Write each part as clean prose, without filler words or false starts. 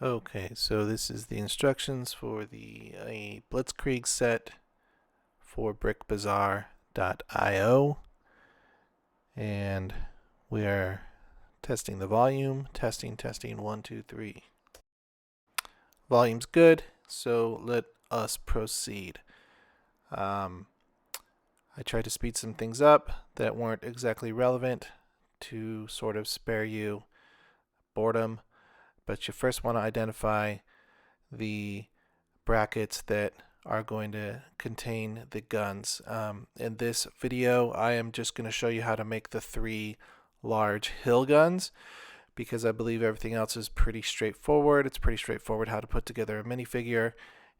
Okay, so this is the instructions for the Blitzkrieg set for brickbazaar.io, and we are testing the volume. Testing, 1, 2, 3. Volume's good, so let us proceed. I tried to speed some things up that weren't exactly relevant to sort of spare you boredom, but you first want to identify the brackets that are going to contain the guns. In this video, I am just going to show you how to make the 3 large hill guns because I believe everything else is pretty straightforward. It's pretty straightforward how to put together a minifigure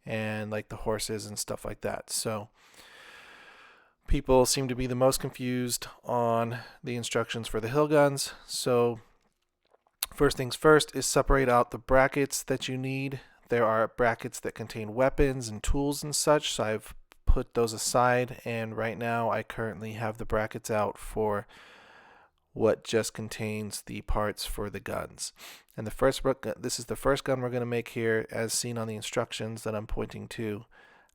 and like the horses and stuff like that. So people seem to be the most confused on the instructions for the hill guns. So first things first is separate out the brackets that you need. There are brackets that contain weapons and tools and such, so I've put those aside, and right now I currently have the brackets out for what just contains the parts for the guns. And this is the first gun we're going to make here as seen on the instructions that I'm pointing to.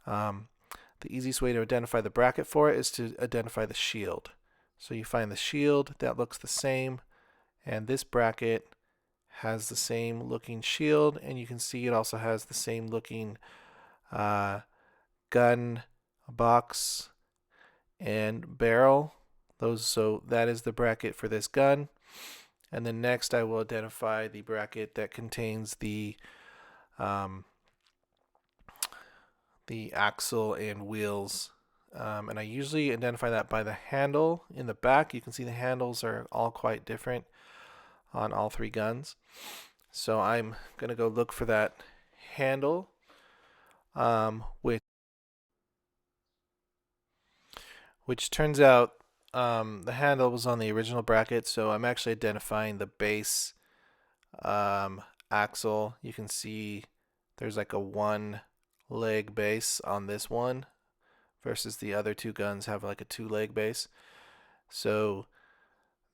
The easiest way to identify the bracket for it is to identify the shield. So you find the shield that looks the same, and this bracket has the same looking shield, and you can see it also has the same looking gun box and barrel. So that is the bracket for this gun. And then next I will identify the bracket that contains the axle and wheels. And I usually identify that by the handle in the back. You can see the handles are all quite different on all 3 guns. So I'm going to go look for that handle, which turns out the handle was on the original bracket, so I'm actually identifying the base axle. You can see there's like a 1 leg base on this one versus the other 2 guns have like a 2 leg base. So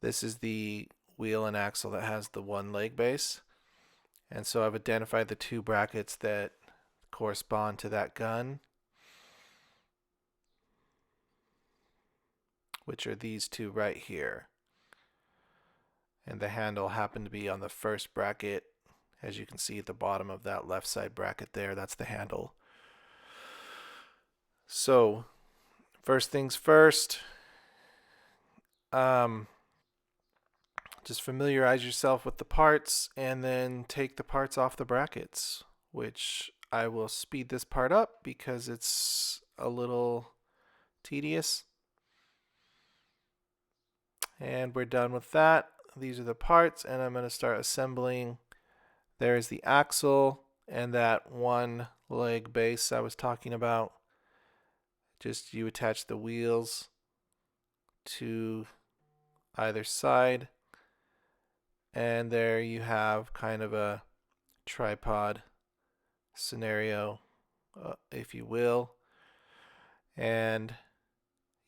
this is the wheel and axle that has the 1 leg base. And so I've identified the 2 brackets that correspond to that gun, which are these 2 right here. And the handle happened to be on the first bracket. As you can see at the bottom of that left side bracket there, that's the handle. So first things first, just familiarize yourself with the parts and then take the parts off the brackets, which I will speed this part up because it's a little tedious. And we're done with that. These are the parts, and I'm going to start assembling. There's the axle and that 1 leg base I was talking about. Just you attach the wheels to either side, and there you have kind of a tripod scenario, if you will. And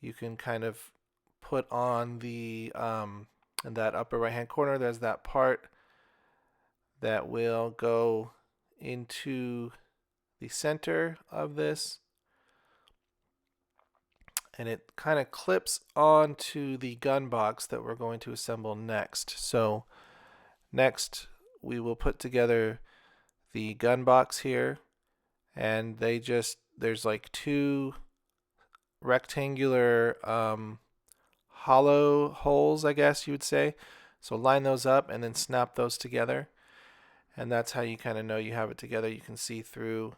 you can kind of put on the in that upper right hand corner, there's that part that will go into the center of this, and it kind of clips onto the gun box that we're going to assemble next. So next we will put together the gun box here, and there's like 2 rectangular hollow holes, I guess you would say. So line those up and then snap those together, and that's how you kind of know you have it together. You can see through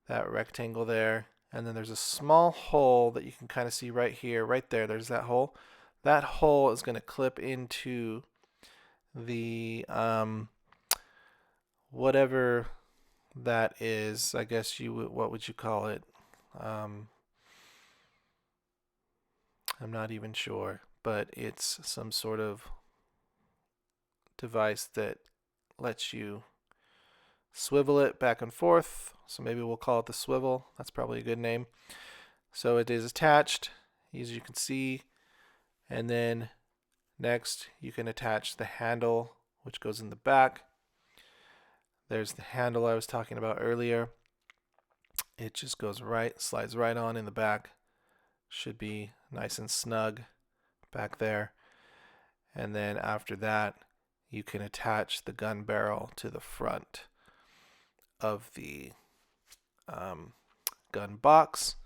that rectangle there, and then there's a small hole that you can kind of see right here, right there. There's that hole. That hole is going to clip into the whatever that is. I guess what would you call it? I'm not even sure, but it's some sort of device that lets you swivel it back and forth. So maybe we'll call it the swivel. That's probably a good name. So it is attached, as you can see. And then next you can attach the handle, which goes in the back. There's the handle I was talking about earlier. It just goes right, slides right on in the back. Should be nice and snug back there. And then after that, you can attach the gun barrel to the front of the gun box,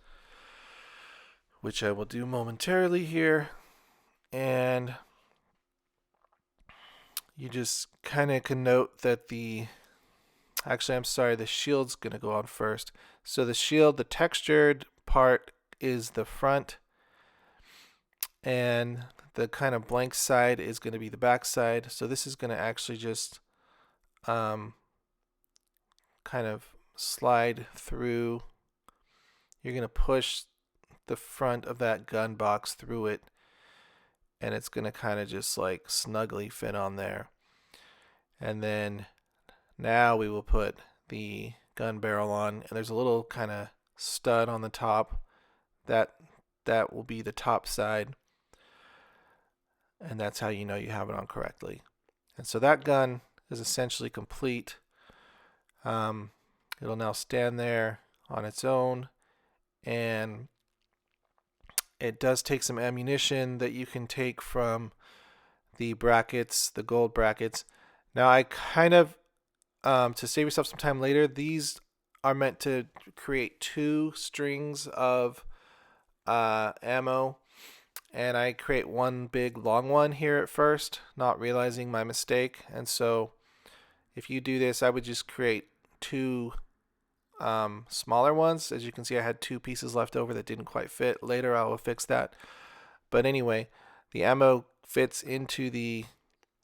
which I will do momentarily here. And you just kind of can note that the shield's going to go on first. So the shield, the textured part is the front, and the kind of blank side is going to be the back side. So this is going to actually just kind of slide through. You're going to push the front of that gun box through it, and it's going to kind of just like snugly fit on there. And then now we will put the gun barrel on, and there's a little kind of stud on the top. That will be the top side, and that's how you know you have it on correctly. And so that gun is essentially complete. It'll now stand there on its own, and it does take some ammunition that you can take from the brackets, the gold brackets. Now I kind of, to save yourself some time later, these are meant to create 2 strings of ammo, and I create one big long one here at first, not realizing my mistake. And so if you do this, I would just create 2 smaller ones. As you can see, I had 2 pieces left over that didn't quite fit. Later I will fix that. But anyway, the ammo fits into the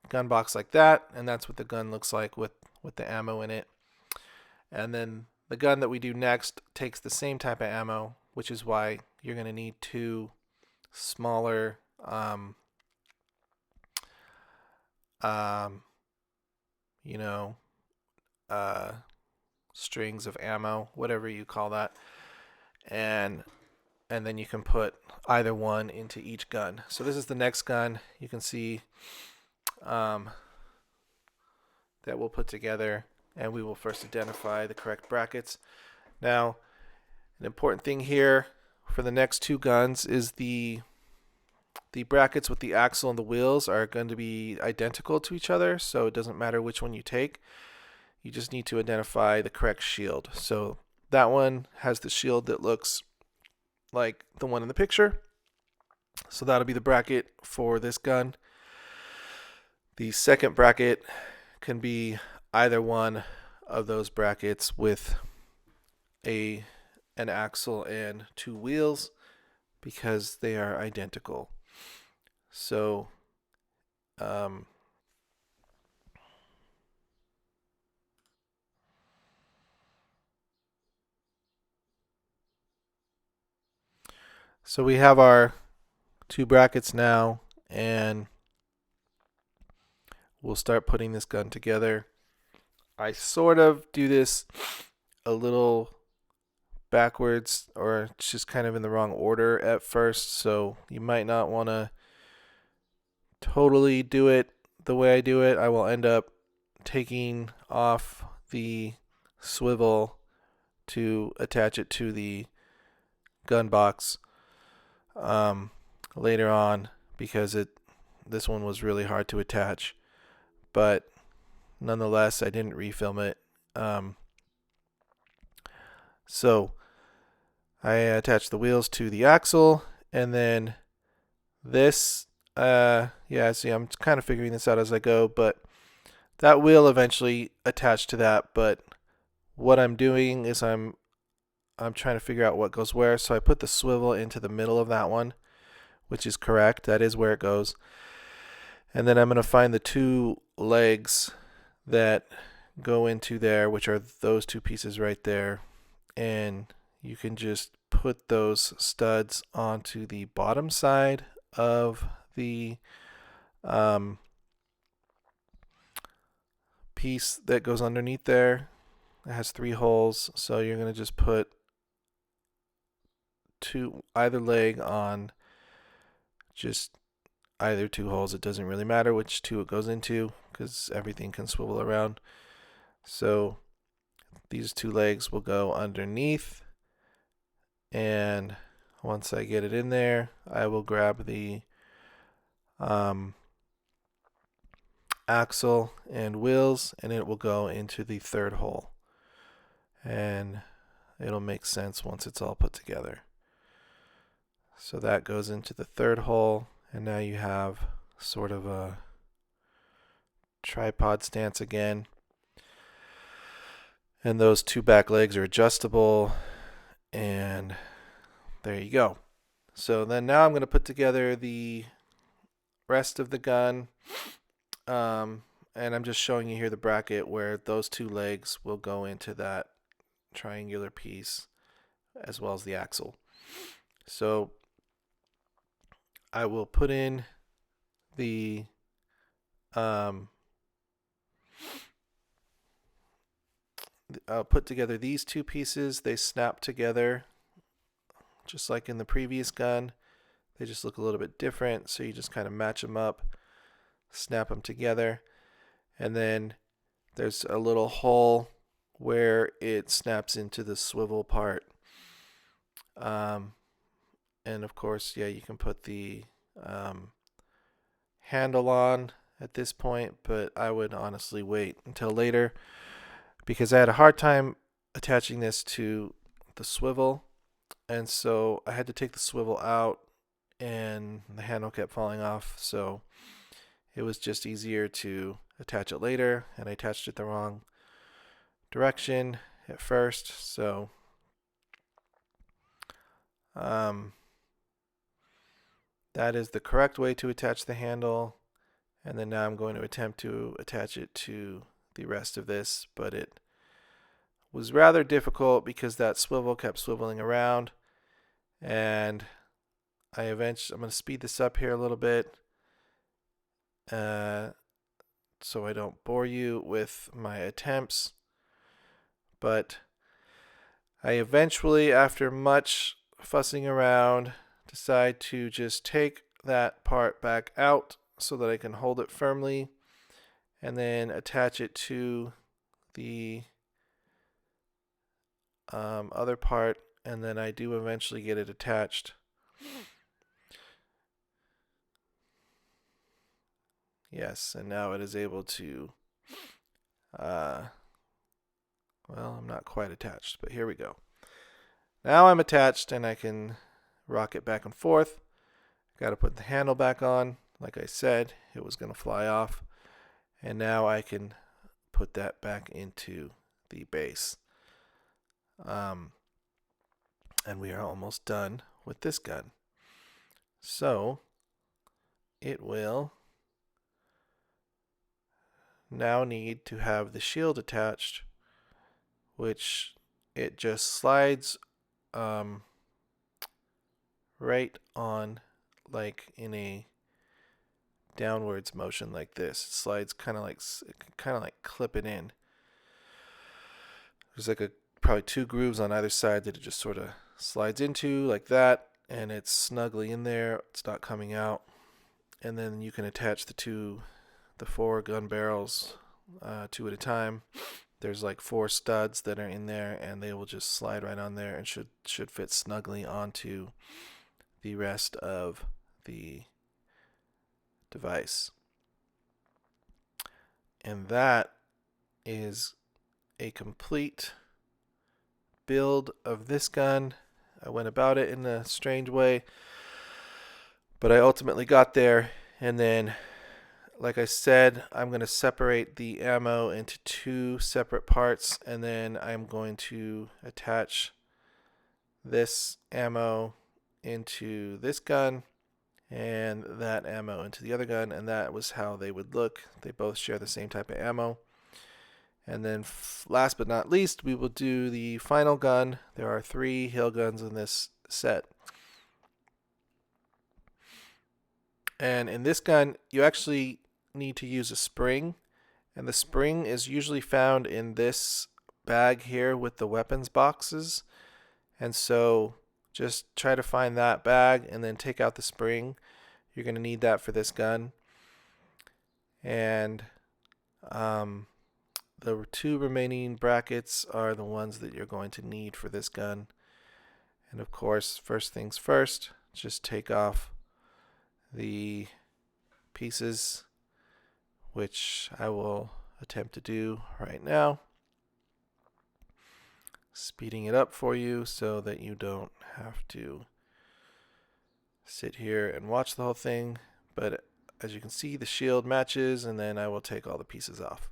gun box like that, and that's what the gun looks like with the ammo in it. And then the gun that we do next takes the same type of ammo, which is why you're going to need 2 smaller strings of ammo, whatever you call that, and then you can put either one into each gun. So this is the next gun. You can see that we'll put together, and we will first identify the correct brackets. Now, an important thing here for the next 2 guns is the brackets with the axle and the wheels are going to be identical to each other, so it doesn't matter which one you take. You just need to identify the correct shield. So that one has the shield that looks like the one in the picture. So that'll be the bracket for this gun. The second bracket can be either one of those brackets with an axle and 2 wheels, because they are identical. So so we have our 2 brackets now, and we'll start putting this gun together. I sort of do this a little backwards, or it's just kind of in the wrong order at first, so you might not want to totally do it the way I do it. I will end up taking off the swivel to attach it to the gun box later on, because this one was really hard to attach, but nonetheless I didn't refilm it. So I attached the wheels to the axle, and then this see, I'm kind of figuring this out as I go, but that will eventually attach to that. But what I'm doing is I'm trying to figure out what goes where. So I put the swivel into the middle of that one, which is correct. That is where it goes. And then I'm going to find the 2 legs that go into there, which are those 2 pieces right there. And you can just put those studs onto the bottom side of the piece that goes underneath there. It has 3 holes, so you're going to just put either leg on just either 2 holes. It doesn't really matter which 2 it goes into, because everything can swivel around. So these two legs will go underneath, and once I get it in there, I will grab the axle and wheels, and it will go into the third hole, and it'll make sense once it's all put together. So that goes into the third hole, and now you have sort of a tripod stance again. And those two back legs are adjustable, and there you go. So then now I'm going to put together the rest of the gun, and I'm just showing you here the bracket where those two legs will go into that triangular piece as well as the axle. So I will put in the I'll put together these two pieces. They snap together just like in the previous gun. They just look a little bit different, so you just kind of match them up, snap them together, and then there's a little hole where it snaps into the swivel part. And of course, yeah, you can put the handle on at this point, but I would honestly wait until later because I had a hard time attaching this to the swivel, and so I had to take the swivel out and the handle kept falling off, so it was just easier to attach it later, and I attached it the wrong direction at first, so that is the correct way to attach the handle. And then now I'm going to attempt to attach it to the rest of this, but it was rather difficult because that swivel kept swiveling around, and I'm going to speed this up here a little bit so I don't bore you with my attempts. But I eventually, after much fussing around, decide to just take that part back out so that I can hold it firmly and then attach it to the other part, and then I do eventually get it attached. Yes, and now it is able to, well, I'm not quite attached, but here we go. Now I'm attached and I can rock it back and forth. Got to put the handle back on. Like I said, it was going to fly off. And now I can put that back into the base. And we are almost done with this gun. So it will now need to have the shield attached, which it just slides right on, like in a downwards motion like this. It slides kind of like clip it in. There's like probably two grooves on either side that it just sort of slides into like that, and it's snugly in there. It's not coming out. And then you can attach the four gun barrels two at a time. There's like 4 studs that are in there, and they will just slide right on there and should fit snugly onto the rest of the device. And that is a complete build of this gun. I went about it in a strange way, but I ultimately got there. And then, like I said, I'm going to separate the ammo into 2 separate parts, and then I'm going to attach this ammo into this gun and that ammo into the other gun, and that was how they would look. They both share the same type of ammo. And then last but not least, we will do the final gun. There are 3 hill guns in this set. And in this gun, you actually need to use a spring, and the spring is usually found in this bag here with the weapons boxes. And so just try to find that bag and then take out the spring. You're going to need that for this gun. And the two remaining brackets are the ones that you're going to need for this gun. And of course, first things first, just take off the pieces, which I will attempt to do right now. Speeding it up for you so that you don't have to sit here and watch the whole thing. But as you can see, the shield matches, and then I will take all the pieces off.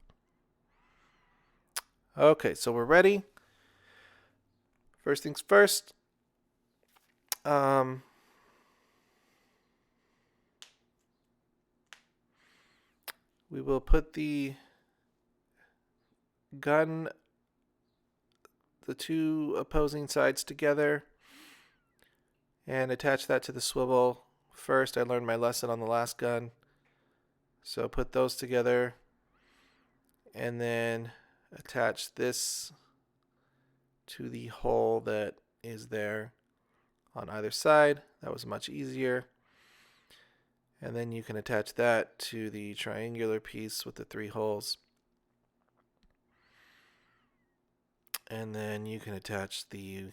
Okay, so we're ready. First things first. We will put the gun, the two opposing sides together, and attach that to the swivel. First, I learned my lesson on the last gun. So put those together, and then attach this to the hole that is there on either side. That was much easier. And then you can attach that to the triangular piece with the 3 holes. And then you can attach the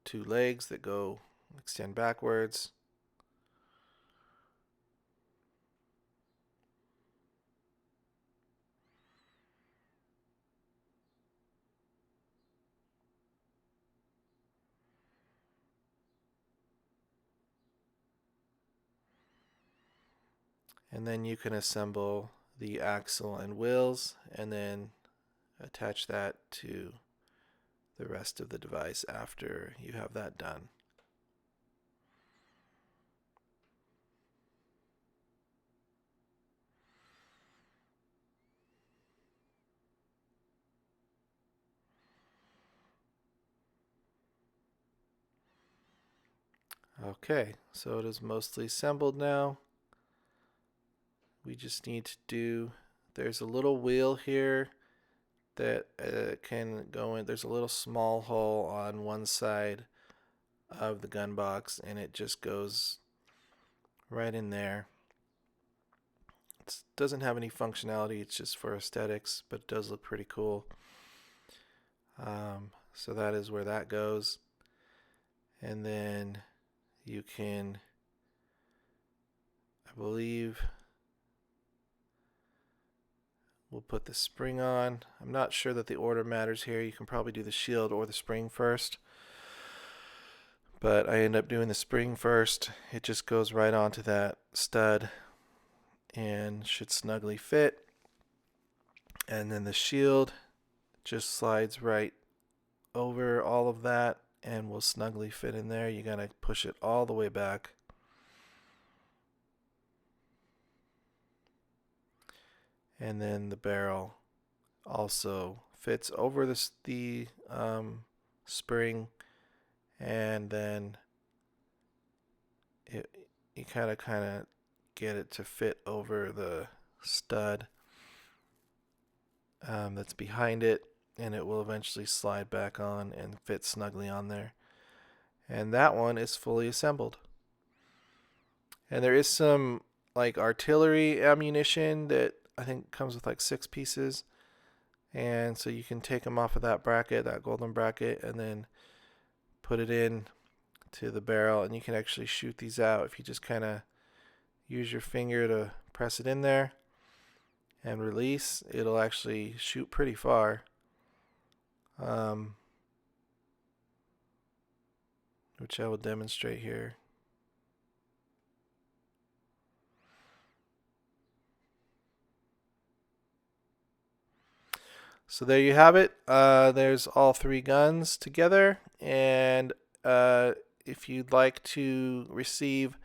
2 legs that extend backwards. And then you can assemble the axle and wheels, and then attach that to the rest of the device after you have that done. Okay, so it is mostly assembled now. We just need to do, there's a little wheel here that can go in. There's a little small hole on one side of the gun box, and it just goes right in there. It doesn't have any functionality, it's just for aesthetics, but it does look pretty cool. So that is where that goes. And then you can, I believe, we'll put the spring on. I'm not sure that the order matters here. You can probably do the shield or the spring first. But I end up doing the spring first. It just goes right onto that stud and should snugly fit. And then the shield just slides right over all of that and will snugly fit in there. You gotta push it all the way back. And then the barrel also fits over the spring, and then you kind of get it to fit over the stud that's behind it, and it will eventually slide back on and fit snugly on there. And that one is fully assembled. And there is some like artillery ammunition that I think comes with like 6 pieces, and so you can take them off of that bracket, that golden bracket, and then put it in to the barrel, and you can actually shoot these out if you just kind of use your finger to press it in there and release. It'll actually shoot pretty far, which I will demonstrate here. So there you have it. There's all 3 guns together, and if you'd like to receive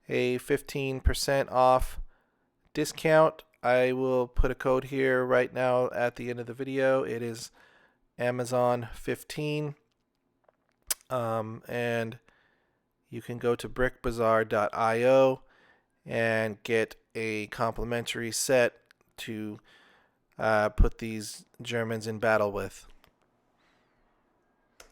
a 15% off discount, I will put a code here right now at the end of the video. It is Amazon 15, and you can go to brickbazaar.io and get a complimentary set to put these Germans in battle with.